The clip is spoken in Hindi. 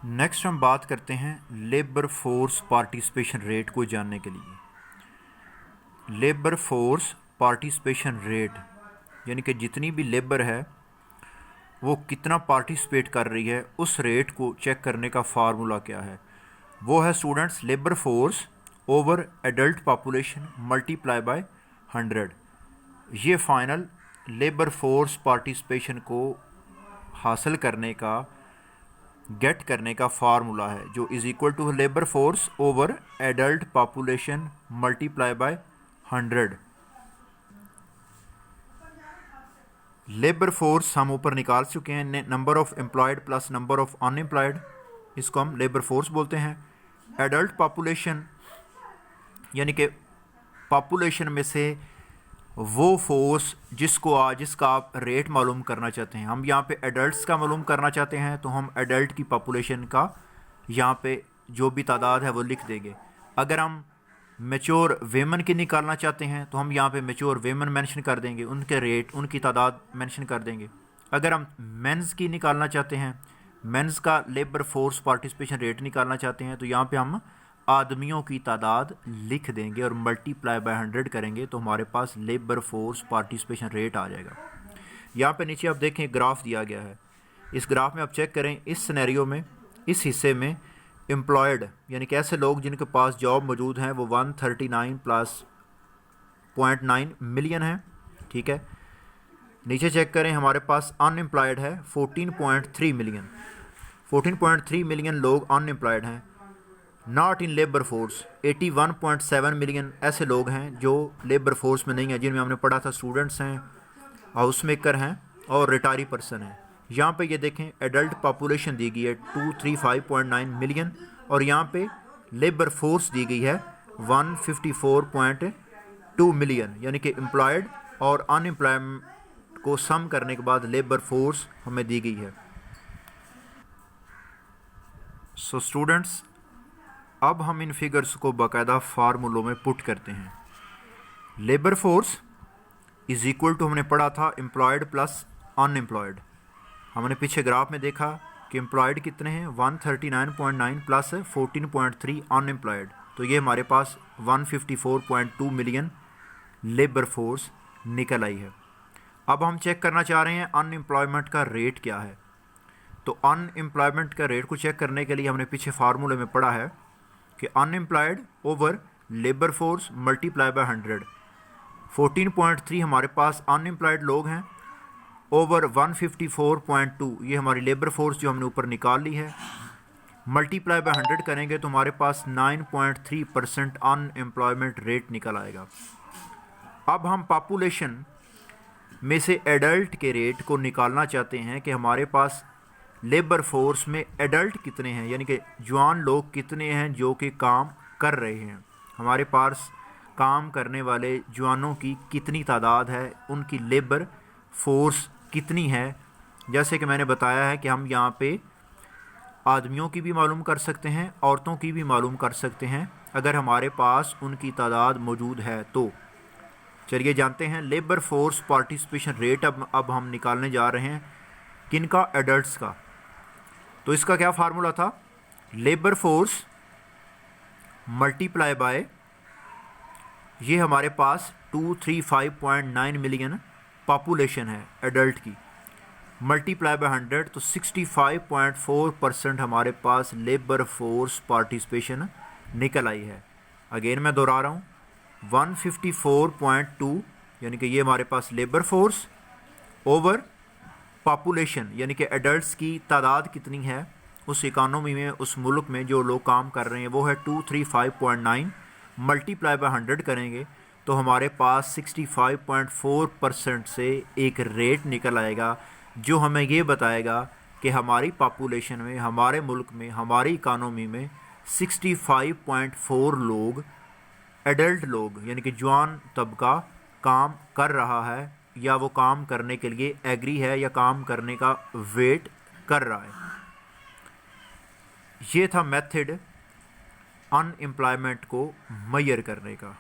नेक्स्ट हम बात करते हैं लेबर फोर्स पार्टिसिपेशन रेट को जानने के लिए। लेबर फोर्स पार्टिसिपेशन रेट यानी कि जितनी भी लेबर है वो कितना पार्टिसिपेट कर रही है, उस रेट को चेक करने का फार्मूला क्या है। वो है students labour force over adult population multiply by 100। ये फाइनल लेबर फोर्स पार्टिसिपेशन को हासिल करने का गेट करने का फार्मूला है, जो is equal to labour force over adult population multiply by 100। Labour force हम ऊपर निकाल चुके हैं, number of employed plus number of unemployed, इसको हम लेबर फोर्स बोलते हैं। एडल्ट पॉपुलेशन यानी कि पॉपुलेशन में से वो फोर्स जिसका आप रेट मालूम करना चाहते हैं। हम यहाँ पे एडल्ट्स का मालूम करना चाहते हैं तो हम एडल्ट की पॉपुलेशन का यहाँ पे जो भी तादाद है वो लिख देंगे। अगर हम मैच्योर वेमन की निकालना चाहते हैं तो हम यहाँ पे मैच्योर वेमन मेंशन कर देंगे, उनके रेट उनकी तादाद मेंशन कर देंगे। अगर हम मेंस की निकालना चाहते हैं, मेंस का लेबर फोर्स पार्टिसिपेशन रेट निकालना चाहते हैं तो यहाँ पे हम आदमियों की तादाद लिख देंगे और मल्टीप्लाई बाय 100 करेंगे तो हमारे पास लेबर फोर्स पार्टिसिपेशन रेट आ जाएगा। यहाँ पे नीचे आप देखें ग्राफ दिया गया है। इस ग्राफ में आप चेक करें, इस सिनेरियो में इस हिस्से में एम्प्लॉयड यानी कि ऐसे लोग जिनके पास जॉब मौजूद हैं वो 139.9 मिलियन है, ठीक है। नीचे चेक करें, हमारे पास अनएम्प्लॉयड है 14.3 मिलियन। 14.3 मिलियन लोग अनएम्प्लॉयड हैं। Not in labour force 81.7 million ऐसे लोग हैं जो लेबर फोर्स में नहीं हैं, जिनमें हमने पढ़ा था स्टूडेंट्स हैं, हाउस मेकर हैं और रिटायरी पर्सन हैं। यहाँ पे ये देखें एडल्ट पॉपुलेशन दी गई है 235.9 मिलियन और यहाँ पे लेबर फोर्स दी गई है 154.2 मिलियन, यानी कि एम्प्लॉयड और अनएम्प्लॉयड को सम करने के बाद लेबर फोर्स हमें दी गई है। सो स्टूडेंट्स, अब हम इन फिगर्स को बाकायदा फार्मूलों में पुट करते हैं। Labour force is equal to हमने पढ़ा था एम्प्लॉयड प्लस अनएम्प्लॉयड। हमने पीछे ग्राफ में देखा कि एम्प्लॉयड कितने हैं 139.9 प्लस 14.3 अनएम्प्लॉयड, तो ये हमारे पास 154.2 मिलियन लेबर फोर्स निकल आई है। अब हम चेक करना चाह रहे हैं अनएम्प्लॉयमेंट का रेट क्या है। तो अनएम्प्लॉयमेंट का रेट को चेक करने के लिए हमने पीछे फार्मूले में पढ़ा है कि unemployed over labour force multiply by 100। 14.3 हमारे पास अनएम्प्लॉयड लोग हैं ओवर 154.2 ये हमारी लेबर फोर्स जो हमने ऊपर निकाल ली है, मल्टीप्लाई बाय 100 करेंगे तो हमारे पास 9.3% अनएम्प्लॉयमेंट रेट निकल आएगा। अब हम पॉपुलेशन में से एडल्ट के रेट को निकालना चाहते हैं कि हमारे पास लेबर फोर्स में एडल्ट कितने हैं, यानी कि जवान लोग कितने हैं जो कि काम कर रहे हैं। हमारे पास काम करने वाले जवानों की कितनी तादाद है, उनकी लेबर फोर्स कितनी है। जैसे कि मैंने बताया है कि हम यहाँ पे आदमियों की भी मालूम कर सकते हैं, औरतों की भी मालूम कर सकते हैं अगर हमारे पास उनकी तादाद मौजूद है तो। चलिए जानते हैं लेबर फोर्स पार्टिसिपेशन रेट अब हम निकालने जा रहे हैं किनका, एडल्ट्स का। तो इसका क्या फार्मूला था, लेबर फोर्स मल्टीप्लाई बाय ये हमारे पास 235.9 मिलियन पॉपुलेशन है एडल्ट की, मल्टीप्लाई बाय 100 तो 65.4% हमारे पास लेबर फोर्स पार्टिसिपेशन निकल आई है। अगेन मैं दोहरा रहा हूँ, 154.2 यानी कि ये हमारे पास लेबर फोर्स ओवर पॉपुलेशन यानी कि एडल्ट्स की तादाद कितनी है उस इकानमी में, उस मुल्क में जो लोग काम कर रहे हैं वो है 235.9, मल्टीप्लाई बाय 100 करेंगे तो हमारे पास 65.4% से एक रेट निकल आएगा जो हमें ये बताएगा कि हमारी पॉपुलेशन में, हमारे मुल्क में, हमारी इकानमी में 65.4 लोग एडल्ट लोग यानी कि जवान तबका काम कर रहा है या वो काम करने के लिए एग्री है या काम करने का वेट कर रहा है। ये था मेथड अनएम्प्लॉयमेंट को मेजर करने का।